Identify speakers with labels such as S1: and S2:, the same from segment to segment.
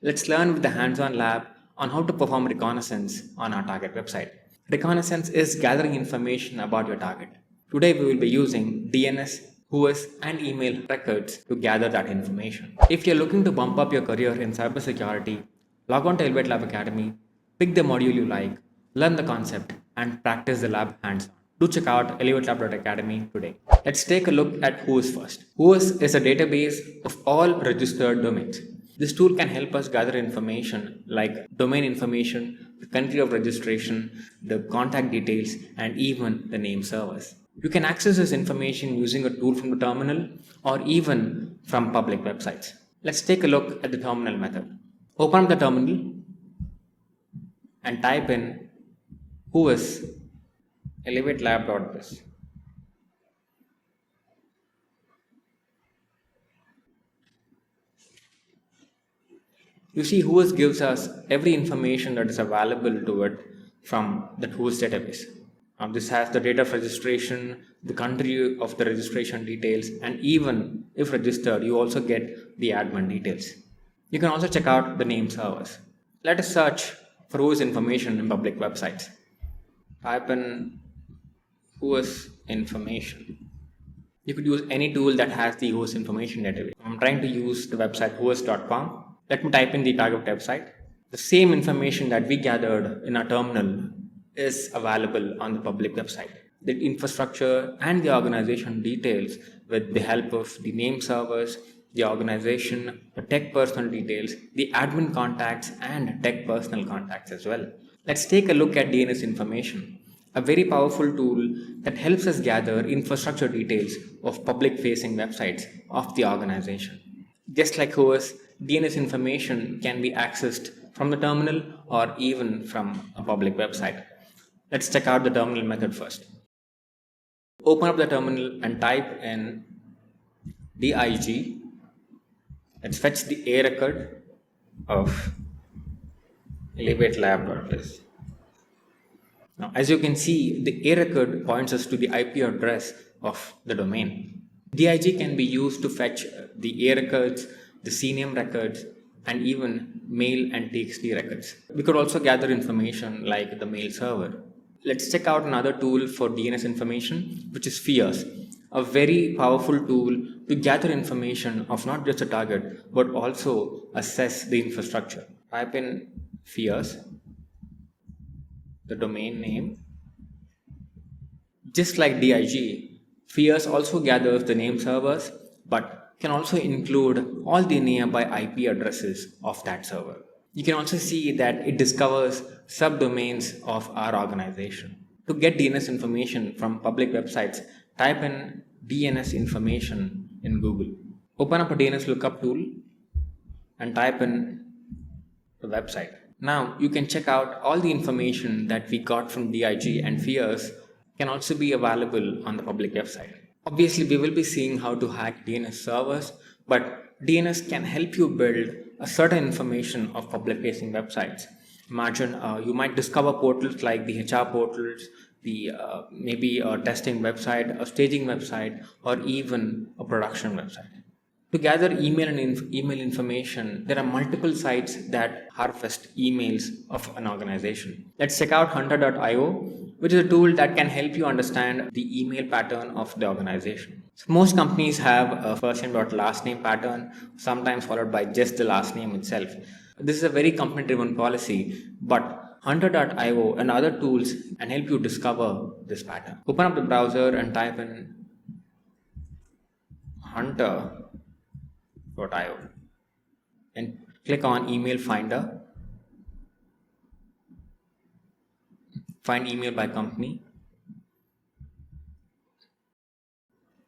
S1: Let's learn with the hands-on lab on how to perform reconnaissance on our target website. Reconnaissance is gathering information about your target. Today we will be using DNS, Whois, and email records to gather that information. If you're looking to bump up your career in cybersecurity, log on to Elevate Lab Academy, pick the module you like, learn the concept, and practice the lab hands-on. Do check out elevatelab.academy today. Let's take a look at Whois first. Whois is a database of all registered domains. This tool can help us gather information like domain information, the country of registration, the contact details, and even the name servers. You can access this information using a tool from the terminal or even from public websites. Let's take a look at the terminal method. Open up the terminal and type in Whois elevatelab.biz. You see, Whois gives us every information that is available to it from the Whois database. This has the date of registration, the country of the registration details, and even if registered, you also get the admin details. You can also check out the name servers. Let us search for Whois information in public websites. Type in Whois information. You could use any tool that has the Whois information database. I'm trying to use the website whois.com. Let me type in the target website. The same information that we gathered in our terminal is available on the public website. The infrastructure and the organization details with the help of the name servers, the organization, the tech personal details, the admin contacts, and tech personal contacts as well. Let's take a look at DNS information, a very powerful tool that helps us gather infrastructure details of public facing websites of the organization. Just like Whois, DNS information can be accessed from the terminal or even from a public website. Let's check out the terminal method first. Open up the terminal and type in dig. Let's fetch the A record of elevatelab.biz. Now, as you can see, the A record points us to the IP address of the domain. dig can be used to fetch the A records, the CNAME records, and even mail and TXT records. We could also gather information like the mail server. Let's check out another tool for DNS information, which is Whois, a very powerful tool to gather information of not just a target, but also assess the infrastructure. Type in Whois, the domain name. Just like dig, Whois also gathers the name servers, but can also include all the nearby IP addresses of that server. You can also see that it discovers subdomains of our organization. To get DNS information from public websites, type in DNS information in Google. Open up a DNS lookup tool and type in the website. Now you can check out all the information that we got from dig, and Whois can also be available on the public website. Obviously, we will be seeing how to hack DNS servers, but DNS can help you build a certain information of public facing websites. Imagine you might discover portals like the HR portals, the maybe a testing website, a staging website, or even a production website. To gather email and email information, there are multiple sites that harvest emails of an organization. Let's check out hunter.io, which is a tool that can help you understand the email pattern of the organization. So most companies have a first name dot last name pattern, sometimes followed by just the last name itself. This is a very company driven policy, but hunter.io and other tools can help you discover this pattern. Open up the browser and type in hunter.io and click on email finder. Find email by company.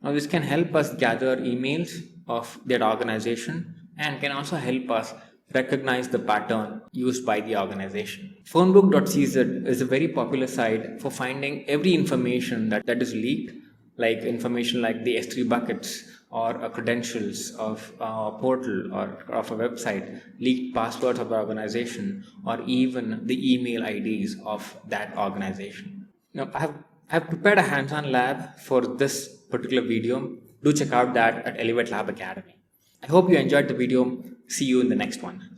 S1: Now this can help us gather emails of that organization and can also help us recognize the pattern used by the organization. Phonebook.cz is a very popular site for finding every information that is leaked, like information like the S3 buckets or credentials of a portal or of a website, leaked passwords of the organization, or even the email IDs of that organization. Now, I have prepared a hands-on lab for this particular video. Do check out that at Elevate Lab Academy. I hope you enjoyed the video. See you in the next one.